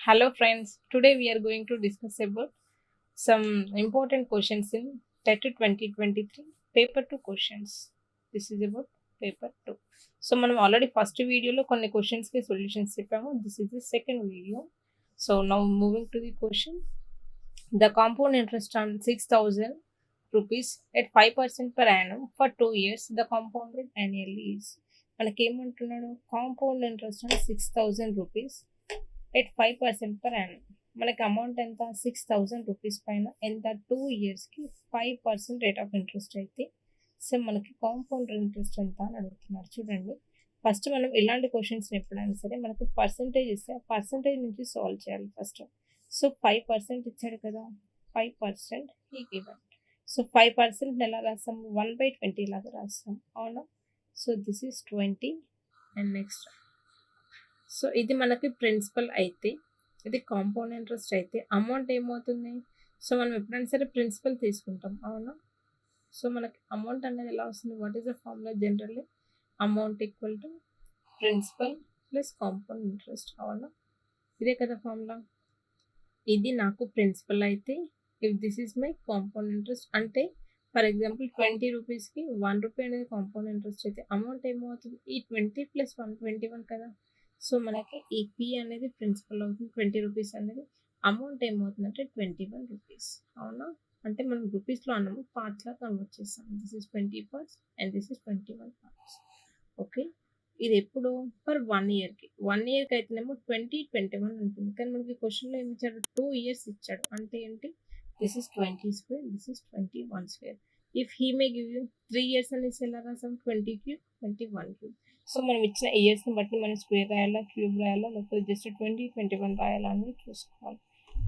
Hello friends, today we are going to discuss about some important questions in TET 2023 paper 2 questions. This is about paper 2. So మనం already first వీడియోలో కొన్ని questions కి solutions చెప్పాము. This is the second video. So now moving to the question. The compound interest on 6,000 rupees at 5% per annum for 2 years. The compounded annually is మనకి ఏమంటున్నాడు, compound interest on 6,000 rupees at 5% per annum. మనకి amount ఎంత, 6,000 rupees పైన ఎంత, 2 ఇయర్స్కి 5% rate of interest అయితే so మనకి compound interest ఎంత అని అడుగుతున్నారు. చూడండి, ఫస్ట్ మనం ఇలాంటి క్వశ్చన్స్ ఎప్పుడైనా సరే మనకు పర్సంటేజ్ ఇస్తే ఆ పర్సంటేజ్ నుంచి సాల్వ్ చేయాలి ఫస్ట్. సో 5% ఇచ్చాడు కదా, 5% ఈ గివెన్. సో 5% ఎలా రాస్తాం, 1/20 లాగా రాస్తాం, అవునా? So this is 20 and next. So ఇది మనకి ప్రిన్సిపల్ అయితే, ఇది కాంపౌండ్ ఇంట్రెస్ట్ అయితే అమౌంట్ ఏమవుతుంది, సో మనం ఎప్పుడైనా సరే ప్రిన్సిపల్ తీసుకుంటాం, అవునా? సో మనకి అమౌంట్ అనేది ఎలా వస్తుంది, what is the formula, generally amount equal to principal plus compound interest, అవునా? ఇదే కదా ఫార్ములా. ఇది నాకు ప్రిన్సిపల్ అయితే, if this is my compound interest అంటే ఫర్ ఎగ్జాంపుల్ 20 రూపీస్కి 1 రూపీ అనేది కాంపౌండ్ ఇంట్రెస్ట్ అయితే అమౌంట్ ఏమవుతుంది, ఈ 20 + 1 21 కదా. సో మనకి ఈ పి అనేది ప్రిన్సిపల్ అవుతుంది, 20 రూపీస్ అనేది. అమౌంట్ ఏమవుతుందంటే 21 రూపీస్, అవునా? అంటే మనం రూపీస్లో అన్నాము, పార్ట్స్లా కన్వర్ట్ చేస్తాం. This is 20 parts and this is 21 parts. Okay, ఇది ఎప్పుడు, ఫర్ 1 ఇయర్కి. 1 ఇయర్కి అయితేనేమో 20 21 ఉంటుంది, కానీ మనకి క్వశ్చన్లో ఏమి ఇచ్చాడు, 2 ఇయర్స్ ఇచ్చాడు. అంటే ఏంటి, this is 20 square, this is 21 square. If he may give you 3 years అనేసి ఎలా రాసాం, 20 క్యూబ్ 21 క్యూబ్. సో మనం ఇచ్చిన ఇయర్స్ని బట్టి మనం స్క్వేర్ రాయాలా, క్యూబ్ రాయాలా, లేకపోతే జస్ట్ 20 21 రాయాలా అనేది చూసుకోవాలి.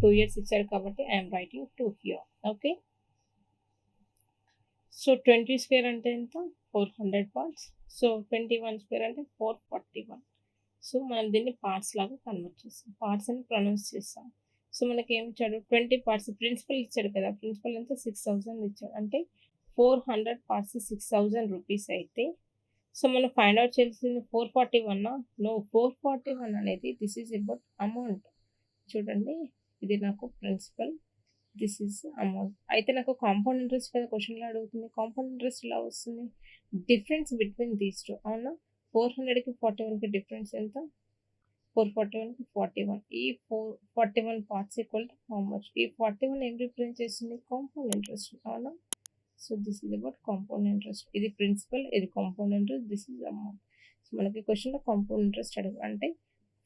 2 ఇయర్స్ ఇచ్చారు కాబట్టి I'm writing 2 here. Okay, so 20 square అంటే ఎంత, 400 పార్ట్స్. సో 21 స్క్వేర్ అంటే 441. సో మనం దీన్ని పార్ట్స్ లాగా కన్వర్ట్ చేస్తాం, పార్ట్స్ అని ప్రొనౌన్స్ చేస్తాం. సో మనకి ఏమి ఇచ్చాడు, 20 పార్ట్స్, ప్రిన్సిపల్ ఇచ్చాడు కదా, ప్రిన్సిపల్ ఎంత 6,000 ఇచ్చాడు. అంటే 400 పార్ట్స్ 6,000 రూపీస్ అయితే, సో మనం ఫైండ్ అవుట్ చేయాల్సింది 441. నో, 441 అనేది దిస్ ఈజ్ అబౌట్ అమౌంట్. చూడండి, ఇది నాకు ప్రిన్సిపల్, దిస్ ఈజ్ అమౌంట్. అయితే నాకు కాంపౌండ్ ఇంట్రెస్ట్ కదా క్వశ్చన్లో అడుగుతుంది. కాంపౌండ్ ఇంట్రెస్ట్ ఎలా వస్తుంది, డిఫరెన్స్ బిట్వీన్ దీస్ టూ, అవునా? 400కి 41కి డిఫరెన్స్ ఎంత, 441కి 41. ఈ 41 parts equal to how much, ఈ 41 ఏం రిప్రజెంట్ చేస్తుంది, కాంపౌండ్ ఇంట్రెస్ట్, అవునా? So this is about compound interest. ఇది ప్రిన్సిపల్, ఇది compound interest, this is amount. So మనకి క్వశ్చన్లో కాంపౌండ్ ఇంట్రెస్ట్ అడుగు అంటే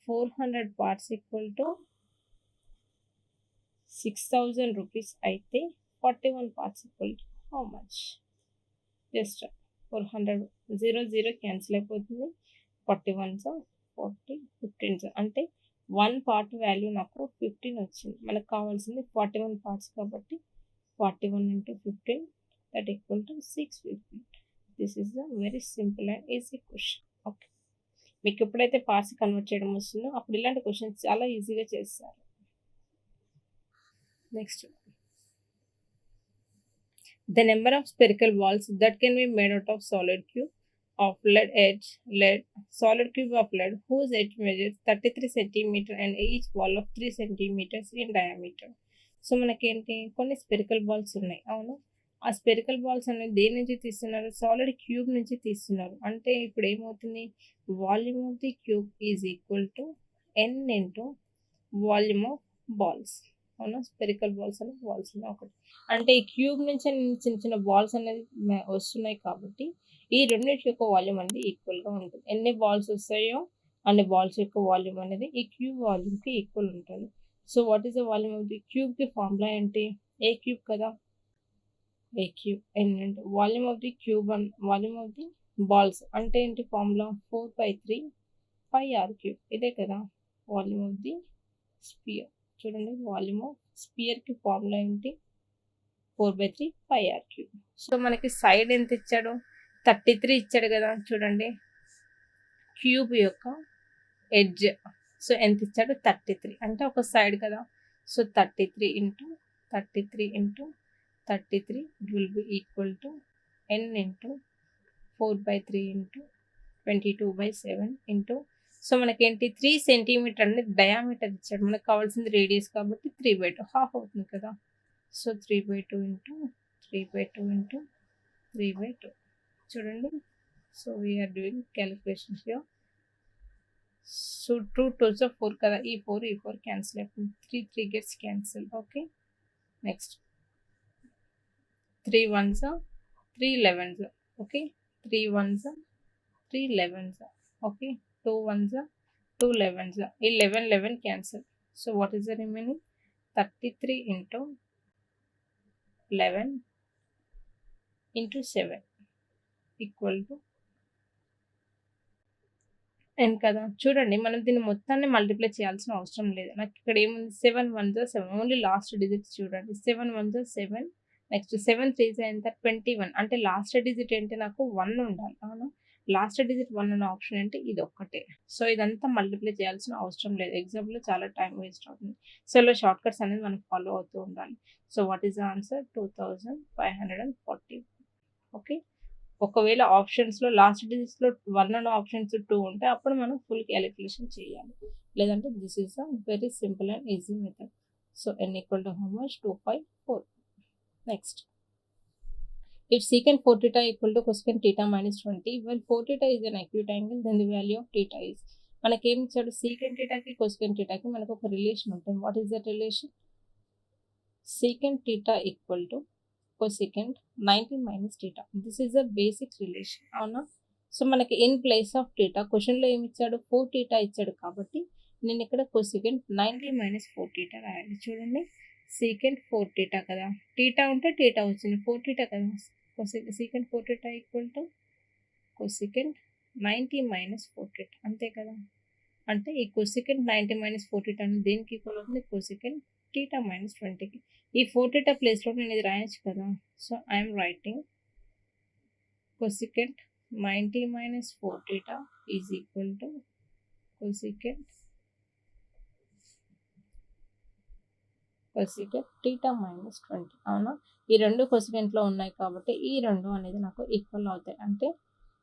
400 పార్ట్స్ ఈక్వల్ టు 6,000 రూపీస్ అయితే 41 parts equal to how much. Just 400 0 0 cancel అయిపోతుంది, 41 40 15 అంటే 1 పార్ట్ వాల్యూ నాకు 15 వచ్చింది. మనకు కావాల్సింది 41 పార్ట్స్ కాబట్టి 41 × 15 that equal to 650. This is a very simple and easy question. Okay, మీకు ఎప్పుడైతే పార్ట్స్ కన్వర్ట్ చేయడం వస్తుందో అప్పుడు ఇలాంటి క్వశ్చన్స్ చాలా ఈజీగా చేస్తారు. Next, the number of spherical balls that can be made out of solid cube of lead solid cube of lead whose edge measures 33 cm and each ball of 3 cm in diameter. So మనకేంటి, కొన్ని spherical balls ఉన్నాయి, అవును. ఆ spherical balls అనేది దేని నుంచి తీస్తున్నారు, solid cube నుంచి తీస్తున్నారు. అంటే ఇప్పుడు ఏమవుతుంది, volume of the cube is equal to n into volume of balls, అవునా? స్పెరికల్ బాల్స్ అని బాల్స్ ఉన్నాయి ఒకటి. అంటే ఈ క్యూబ్ నుంచి చిన్న చిన్న బాల్స్ అనేది వస్తున్నాయి కాబట్టి ఈ రెండింటి యొక్క వాల్యూమ్ అనేది ఈక్వల్గా ఉంటుంది. ఎన్ని బాల్స్ వస్తాయో అన్ని బాల్స్ యొక్క వాల్యూమ్ అనేది ఈ క్యూబ్ వాల్యూమ్కి ఈక్వల్ ఉంటుంది. So what is the volume of the క్యూబ్కి ఫార్ములా ఏంటి, ఏ క్యూబ్ కదా, ఏ క్యూబ్ ఎన్ అంటే volume of the cube and volume of the balls అంటే ఏంటి ఫార్ములా, 4/3 πr³. ఇదే కదా వాల్యూమ్ ఆఫ్ ది స్పియర్. చూడండి, వాల్యూమ్ ఆఫ్ స్పియర్కి ఫార్ములా ఏంటి, 4/3 πr³. సో మనకి సైడ్ ఎంత ఇచ్చాడు, 33 ఇచ్చాడు కదా. చూడండి, క్యూబ్ యొక్క ఎడ్జ్, సో ఎంత ఇచ్చాడు, 33 అంటే ఒక సైడ్ కదా. So 33 into 33 into 33 will be equal to n into 4/3 into 22/7 into so మనకేంటి 3 సెంటీమీటర్ అనేది డయామీటర్ ఇచ్చాడు. మనకు కావాల్సింది రేడియస్ కాబట్టి 3/2 హాఫ్ అవుతుంది కదా! సో 3/2 ఇంటూ 3/2 ఇంటూ 3/2 చూడండి. So we are doing calculation here. So 2 2s are 4 కదా! ఈ 4 క్యాన్సిల్ అయిపోతుంది. 3 gets cancel. Okay. Next 3 1s are 3 11s are. Okay. 3 1s are 3 11s are. Okay. 2 1s are 2 11s are. 11 11 cancel. So what is the remaining? 33 into 11 into 7 equal to n కదా. చూడండి మనం దీన్ని మొత్తాన్ని multiply చేయాల్సిన అవసరం లేదు. నాకు ఇక్కడ ఏముంది 7 1s are 7 only last digits చూడండి. 7 1s are 7 next 7 3s are ఎంత 21 అంటే లాస్ట్ డిజిట్ ఏంటి నాకు 1 ఉండాలి. అవునా? లాస్ట్ డిజిట్ 1 అనే ఆప్షన్ ఏంటి ఇది ఒక్కటే. సో ఇదంతా మల్టిప్లై చేయాల్సిన అవసరం లేదు. ఎగ్జాంపుల్‌లో చాలా టైం వేస్ట్ అవుతుంది. సో ఇలా షార్ట్ కట్స్ అనేది మనం ఫాలో అవుతూ ఉండాలి. So what is the answer 2540. Okay. ఒకవేళ ఆప్షన్స్‌లో లాస్ట్ డిజిట్స్‌లో 1 అనే ఆప్షన్స్ 2 ఉంటే అప్పుడు మనం ఫుల్ క్యాలిక్యులేషన్ చేయాలి. లేదంటే this is a very simple and easy method. So n equal to how much 254. Next if secant 4 theta equal to cosecant theta minus 20 when 4 theta is an acute angle then the value of theta is మనకేం ఇచ్చాడు secant theta కి cosecant theta కి మనకు ఒక relation ఉంటుంది. What is that relation? secant theta equal to cosecant 90 minus theta. This is a basic relation. అవునా? So మనకి in place of theta క్వశ్చన్లో ఏమి ఇచ్చాడు 4 theta ఇచ్చాడు కాబట్టి నేను ఇక్కడ cosecant 90 minus 4 theta రాయాలి. చూడండి secant 4 theta కదా, theta ఉంటే theta వచ్చింది 4 theta కదా. secant 4 theta equal to cosecant 90 minus 4 theta అంతే కదా. అంటే ఈ cosecant 90 minus 4 theta అనేది దేనికి ఈక్వల్ అవుతుంది? cosecant theta minus 20కి. ఈ 4 theta ప్లేస్లో నేను ఇది రాయొచ్చు కదా. So I'm writing cosecant 90 minus 4 theta is equal to cosecant theta minus 20. అవునా? ఈ రెండు కొసికెంట్లో ఉన్నాయి కాబట్టి ఈ రెండు అనేది నాకు ఈక్వల్ అవుతాయి. అంటే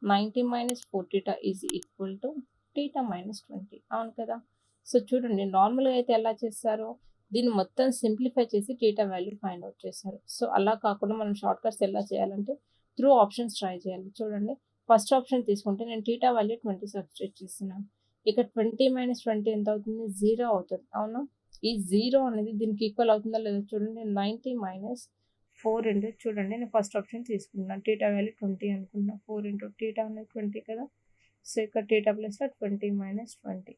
90 minus 4 theta is equal to theta minus 20. అవును కదా. సో చూడండి నార్మల్గా అయితే ఎలా చేస్తారు, దీన్ని మొత్తం సింప్లిఫై చేసి theta వాల్యూ ఫైండ్ అవుట్ చేస్తారు. సో అలా కాకుండా మనం షార్ట్ కట్స్ ఎలా చేయాలంటే త్రూ ఆప్షన్స్ ట్రై చేయాలి. చూడండి ఫస్ట్ ఆప్షన్ తీసుకుంటే నేను theta వాల్యూ 20 సబ్స్టిట్యూట్ చేస్తున్నాను. ఇక 20 minus 20 ఎంత అవుతుంది? 0 అవుతుంది. అవునా? ఈ 0 అనేది దీనికి ఈక్వల్ అవుతుందా లేదా చూడండి. 90 minus 4 ఇంటూ చూడండి నేను ఫస్ట్ ఆప్షన్ తీసుకున్నాను. theta వాల్యూ 20 అనుకున్నా. 4 ఇంటూ theta అనేది 20 కదా. సో ఇక్కడ theta ప్లస్లో 20 minus 20.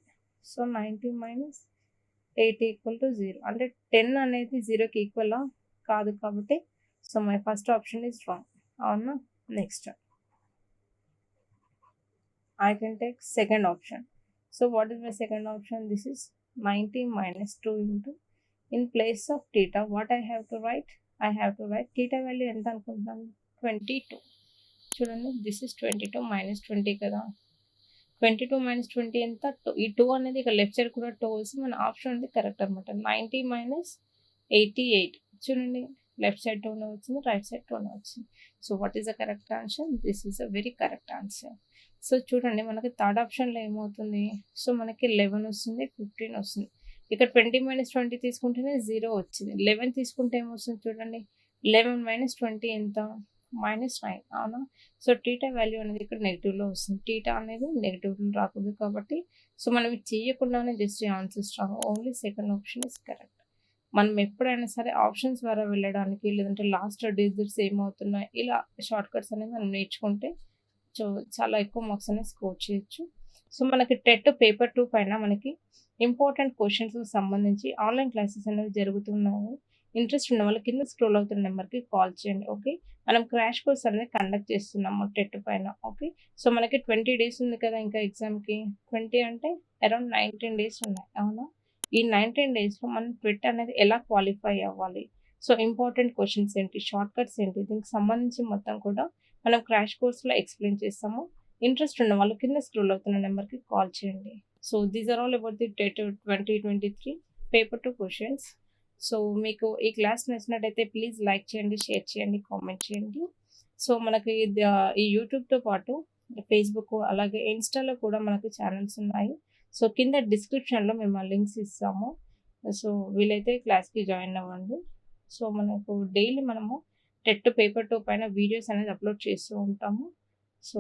సో 90 minus 8 ఈక్వల్ టు 0. అంటే 10 అనేది 0కి ఈక్వలా కాదు కాబట్టి so my first option is wrong. అవునా? Next I can take second option. So what is my second option? This is 90 minus 2 into in place of theta what I have to write? I have to write theta value ఎంత అనుకుంటున్నాను 22. చూడండి this is 22 minus 20 కదా. 22 minus 20 ఎంత 2. ఈ 2 అనేది ఇక్కడ left side కూడా 2 వస్తే మన ఆప్షన్ అనేది కరెక్ట్ అనమాట. 90 minus 88 చూడండి లెఫ్ట్ సైడ్ 2 వచ్చింది, రైట్ సైడ్ 2 వచ్చింది. So what is the correct answer? This is a very correct answer. So చూడండి మనకి థర్డ్ ఆప్షన్లో ఏమవుతుంది? సో మనకి 11 వస్తుంది, 15 వస్తుంది. ఇక్కడ 20 minus 20 తీసుకుంటేనే 0 వచ్చింది. 11 తీసుకుంటే ఏమొస్తుంది చూడండి. 11 minus 20 ఎంత? -9. అవునా? సో టీటా వాల్యూ అనేది ఇక్కడ నెగిటివ్లో వస్తుంది. టీటా అనేది నెగిటివ్లో రాకూడదు కాబట్టి సో మనం ఇది చేయకుండానే just answers Rao. Only second option is correct. మనం ఎప్పుడైనా సరే ఆప్షన్స్ ద్వారా వెళ్ళడానికి లేదంటే లాస్ట్ డిజిట్స్ ఏమవుతున్నాయి ఇలా షార్ట్ కట్స్ అనేది మనం నేర్చుకుంటే సో చాలా ఎక్కువ మార్క్స్ అనేది స్కోర్ చేయొచ్చు. సో మనకి టెట్ పేపర్ 2 పైన మనకి ఇంపార్టెంట్ క్వశ్చన్స్ సంబంధించి ఆన్లైన్ క్లాసెస్ అనేవి జరుగుతున్నాయి. ఇంట్రెస్ట్ ఉన్న వాళ్ళు కింద స్క్రోల్ అవుతున్న నెంబర్కి కాల్ చేయండి. ఓకే, మనం క్రాష్ కోర్స్ అనేది కండక్ట్ చేస్తున్నాము టెట్ పైన. ఓకే, సో మనకి 20 days ఉంది కదా ఇంకా ఎగ్జామ్కి. 20 అంటే అరౌండ్ 19 days ఉన్నాయి. అవునా? ఈ 19 daysలో మనం టెట్ అనేది ఎలా క్వాలిఫై అవ్వాలి, సో ఇంపార్టెంట్ క్వశ్చన్స్ ఏంటి, షార్ట్ కట్స్ ఏంటి, దీనికి సంబంధించి మొత్తం కూడా మనం క్రాష్ కోర్స్లో ఎక్స్ప్లెయిన్ చేస్తాము. ఇంట్రెస్ట్ ఉన్న వాళ్ళు కింద స్క్రోల్ అవుతున్న నెంబర్కి కాల్ చేయండి. So these are all about the TET 2023 paper 2 questions. So మీకు ఈ క్లాస్ నచ్చినట్టయితే ప్లీజ్ లైక్ చేయండి, షేర్ చేయండి, కామెంట్ చేయండి. సో మనకి ఈ యూట్యూబ్తో పాటు ఫేస్బుక్ అలాగే ఇన్స్టాలో కూడా మనకు ఛానల్స్ ఉన్నాయి. సో కింద డిస్క్రిప్షన్లో మేము ఆ లింక్స్ ఇస్తాము. సో వీలైతే క్లాస్కి జాయిన్ అవ్వండి. సో మనకు డైలీ మనము టెట్ పేపర్ 2 పైన వీడియోస్ అనేది అప్లోడ్ చేస్తూ ఉంటాము. సో